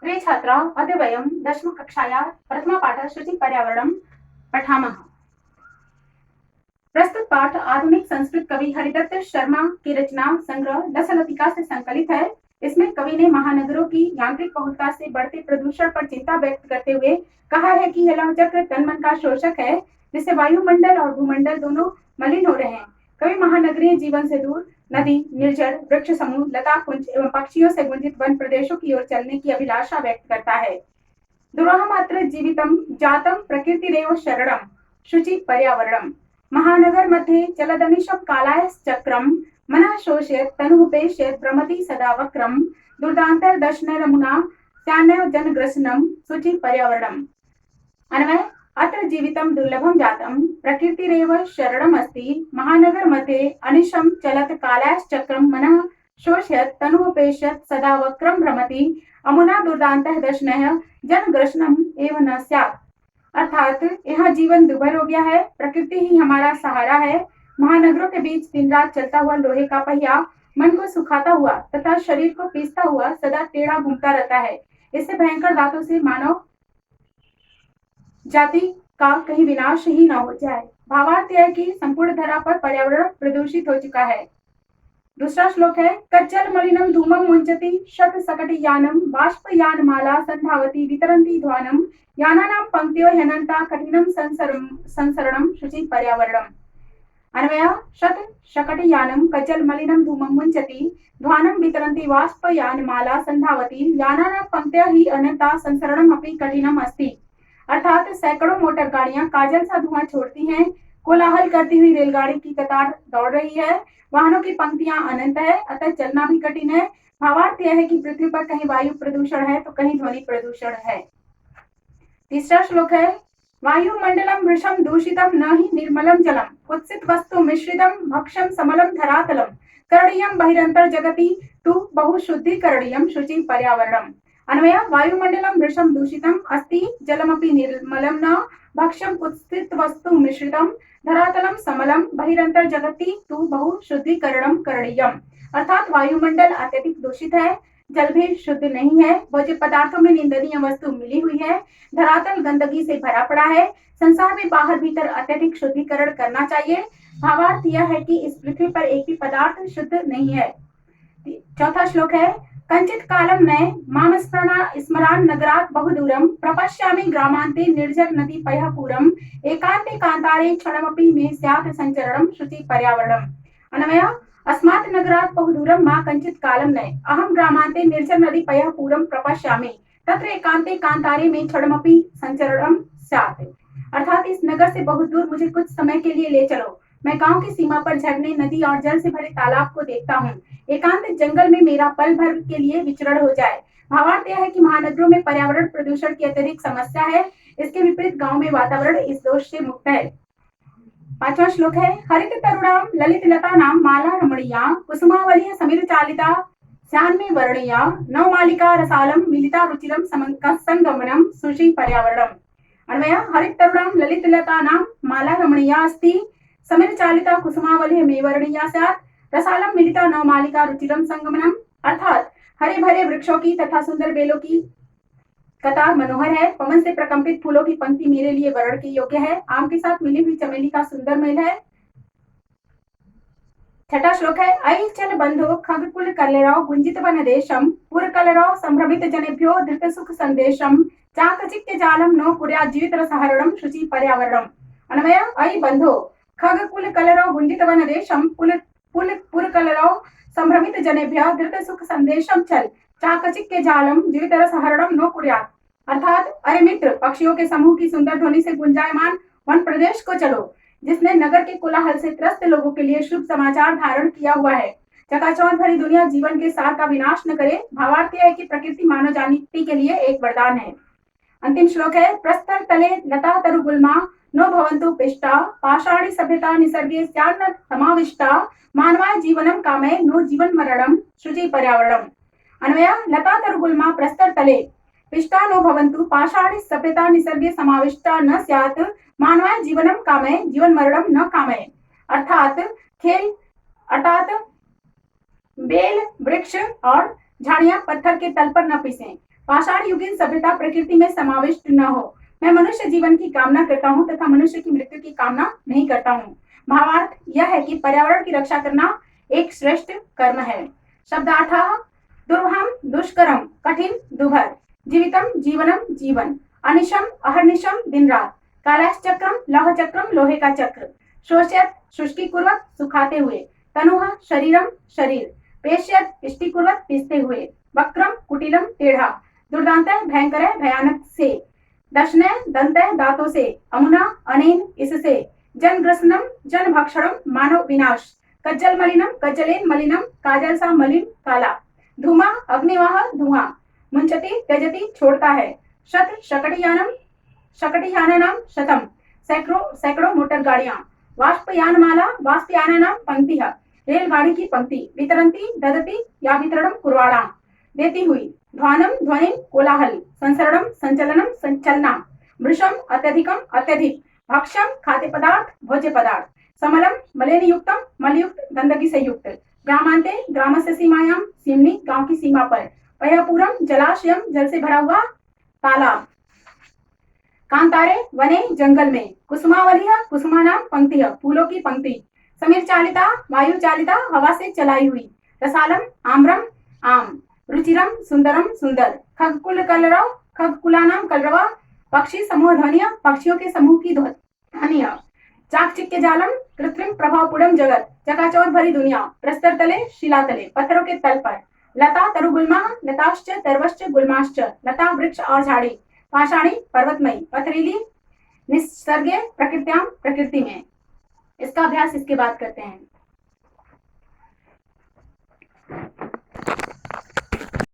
प्रिय छात्रा, अद्य वयं दशमकक्षायाः प्रथमपाठः शुचिपर्यावरणं पठामः। प्रस्तुत पाठ आधुनिक संस्कृत कवि हरिदत्त शर्मा की रचना संग्रह दशलतिका से संकलित है। इसमें कवि ने महानगरों की यांत्रिक बहुलता से बढ़ते प्रदूषण पर चिंता व्यक्त करते हुए कहा है कि यह चक्र तन मन का शोषक है, जिससे वायुमंडल और भूमंडल दोनों मलिन हो रहे हैं। कवि महानगरीय जीवन से दूर नदी, निर्जर वृक्ष समूह, लता कुंज एवं पक्षियों से गुंजित वन प्रदेशों की ओर चलने की अभिलाषा व्यक्त करता है। दुराहमात्र जीवितं जातं प्रकृतिरेव शरणं शुचि पर्यावरणं महानगर मध्ये चलदनिशं कालायश्चक्रं मनः शोषयत् तनुपेष्यत् भ्रमति सदा वक्रं दुर्दान्तर्दशनरमुना स्यान्नव जनग्रसनं शुचि पर्यावरणम्। अन्वय अत्र जीवितं दुर्लभं जातं प्रकृतिरेव शरणमस्ति महानगर मध्ये अनिशं चलत कालायश्चक्रं मनः शोषयत् तनुपेष्यत् सदा वक्रं भ्रमति अमुना दुर्दान्तः दशनः जनग्रसनम एवं न स्यात्। अर्थात यहाँ जीवन दुभर हो गया है, प्रकृति ही हमारा सहारा है। महानगरों के बीच दिन रात चलता हुआ लोहे का पहिया मन को सुखाता हुआ तथा शरीर को पीसता हुआ सदा टेढ़ा घूमता रहता है। इससे भयंकर दांतों से मानव जाति का कहीं विनाश ही न हो जाए। भावार्थ यह कि संपूर्ण धरा पर पर्यावरण प्रदूषित हो चुका है। दूसरा श्लोक है, कच्चल मलिनम धूमम मुंचति शत सकटि यानम बाष्पयानमाला संधावति वितरन्ति ध्वानम यानानां पंक्तियो ह्यनन्ता कठिनम संसरणम शुचि पर्यावरणम। अन्वय शत शकटि यानम कच्चल मलिनम धूमम मुंचति ध्वानम वितरन्ति बाष्पयानमाला संधावति यानानां पंक्तयः हि अनन्ता संसरणम अपि कठिनम अस्ति। अर्थात सैकड़ों मोटर गाड़ियां काजल सा धुआं छोड़ती हैं, कोलाहल करती हुई रेलगाड़ी की कतार दौड़ रही है, वाहनों की पंक्तियां अनंत है, अतः चलना भी कठिन है। भावार्थ यह है कि पृथ्वी पर कहीं वायु प्रदूषण है तो कहीं ध्वनि प्रदूषण है। तीसरा श्लोक है, वायुमंडलम वृषम दूषितम न ही निर्मलम जलम कुत्सित वस्तु मिश्रितम भक्षम समलम धरातलम करणीयम बहिरंतर जगति तु बहुशुद्धिकरणीयम शुचि पर्यावरणम। अन्वय वायुमंडलम वृषम दूषितम अस्ति जलमपि निर्मलम न भक्षम कुत्सित वस्तु मिश्रितम धरातलम समलम बहिरंतर जगति तु बहुशुद्धिकरणम करणीयम। अर्थात वायुमंडल अत्यधिक दूषित है, जल भी शुद्ध नहीं है, भोज्य पदार्थों में निंदनीय वस्तु मिली हुई है, धरातल गंदगी से भरा पड़ा है, संसार में बाहर भीतर अत्यधिक शुद्धिकरण करना चाहिए। भावार्थ यह है कि इस पृथ्वी पर एक भी पदार्थ शुद्ध नहीं है। चौथा श्लोक है, कंचित कालम नये माम स्मरान नगरात बहुदूरम प्रपश्यामि ग्रामांते निर्जर नदी पयःपूरम एकांते कांतारे क्षणमपि मे स्यात् संचरणम शुचि पर्यावरणम। अन्वय अस्मात् नगरात् बहुदूरम मा कंचित कालम नये अहम ग्रामांते निर्जर नदी पयःपूरम प्रपश्यामि तत्र एकांते कांतारे मे क्षणमपि संचरणम स्यात्। अर्थात इस नगर से बहुत दूर मुझे कुछ समय के लिए ले चलो, मैं गांव की सीमा पर झरने, नदी और जल से भरे तालाब को देखता हूँ, एकांत जंगल में मेरा पल भर के लिए विचरण हो जाए। भावार्थ यह है कि महानगरों में पर्यावरण प्रदूषण की अत्यधिक समस्या है, इसके विपरीत गांव में वातावरण इस दोष से मुक्त है। पांचवा श्लोक है, हरित तरुणाम ललित लता नाम माला रमणीया कुसुमावली समीर चालिता स्यान्मे वर्णीया नवमालिका रसालम मिलिता रुचिरम संगमनम शुचि पर्यावरणम। अन्वय हरित तरुणाम ललित लता नाम माला रमणीया अस्ति समीर चालिता कुसुमावली मेवर्णीया स्यात् रसालम मिलिता नवमालिका रुचिरम संगमनम। अर्थात हरे भरे वृक्षों की तथा सुंदर बेलों की कतार मनोहर है, पवन से प्रकंपित फूलों की पंक्ति मेरे लिए वर्ण के योग्य है, आम के साथ मिली हुई चमेली का सुंदर मेल है। छठा श्लोक है, ऐ चल बंधु खगकुल कलेराव गुंजित वन देशम पुर कलेराव संभ्रमित जनेभ्यो धृत सुख संदेशम चाकचिक्य जालम नो कुर्यात् जीवित रसहरणम शुचि पर्यावरणम। अन्वय ऐ बंधु खगकुल कलेराव गुंजित वन देशम पुर कलेराव संभ्रमित जनेभ्य धृत सुख संदेशम चल चाकचिक्य जालम जीवित रसहरणम नो कुर्यात्। अर्थात अरे मित्र, पक्षियों के समूह की सुंदर ध्वनि से गुंजायमान वन प्रदेश को चलो, जिसने नगर के कोलाहल से त्रस्त लोगों के लिए शुभ समाचार धारण किया हुआ है। चकाचौंध भरी दुनिया जीवन के सार का विनाश न करे। भावार्थ यह है कि प्रकृति मानव जाति के लिए एक वरदान है। अंतिम श्लोक है, प्रस्तर तले लता तरु गुल्मा नो भवन्तु पिष्टा पाषाणी सभ्यता निसर्गे स्यान्न समाविष्टा मानवाय जीवनम कामे नो जीवन मरणम शुचि पर्यावरणम। अन्वय लता तरु गुल्मा प्रस्तर तले पिष्टा नो भवन्तु पाषाणी सभ्यता निसर्गे समाविष्टा न स्यात् मानवाय जीवनम कामय जीवन मरणम न कामय। अर्थात बेल वृक्ष और झाड़ियां पत्थर के तल पर न पिसें, पाषाण युगीन सभ्यता प्रकृति में समाविष्ट न हो। मैं मनुष्य जीवन की कामना करता हूँ तथा मनुष्य की मृत्यु की कामना नहीं करता हूँ। भावार्थ यह है कि पर्यावरण की रक्षा करना एक श्रेष्ठ कर्म है। शब्दार्थः दुर्वहम दुष्करम कठिन दुभर जीवितम जीवनम जीवन अनिशम अहर्निशम दिन रात कालचक्रम लौह चक्रम लोहे का चक्र शोष्यत शुष्की पूर्वक सुखाते हुए तनुः शरीरम शरीर पेश्यत पिष्टि पूर्वक पीसते हुए वक्रम कुटिलम टेढ़ा दुर्दांत भयंकर भयानक से दशने दंत दांतों से अमुना अनेन इससे जनग्रसनम जन भक्षणम मानव विनाश कज्जल मलिनम कज्जलेन मलिनम काजल सा मलिन काला धूमा अग्निवाह धुआं मुंचति त्यजति छोड़ता है शत शकटयानम शतम सैकड़ों सैकड़ों मोटर गाड़ियां वाष्पयानमाला वाष्पयानानाम पंक्तिः रेलगाड़ी की पंक्ति वितरंती ददती या वितरणम कुर्वाणा देती हुई ध्वानम ध्वनिम कोलाहल संसरणम संचलनम संचलना मृषम अत्यधिकम अत्यधिक भक्ष्यम खाद्य पदार्थ भोज्य पदार्थ समलम मलेन युक्तम मलयुक्त गंदगी से युक्त ग्रामांते ग्रामस्य सीमायाम सीमनी गांव की सीमा पर पयपूरम जलाशयम जल से भरा हुआ तालाब कांतारे वने जंगल में कुसुमावलिया कुसुमानाम पंक्तिः फूलों की पंक्ति समीर चालिता वायु चालिता हवा से चलाई हुई रसालम आम्रम आम रुचिरम सुंदरम सुंदर खगकुल कलरव खगकुलानाम कलरवा पक्षी समूह ध्वनिया पक्षियों के समूह की ध्वनिया चाकचिक्य जालम कृत्रिम प्रभावपूर्ण जगत चकाचौंध भरी दुनिया प्रस्तर तले शिला तले पत्थरों के तल पर लता तरुगुल्मा लताश्च तरवश्च गुल्माश्च लता वृक्ष और झाड़ी पाषाणी पर्वतमयी पथरीली निसर्गे प्रकृत्याम प्रकृति में। इसका अभ्यास इसके बाद करते हैं।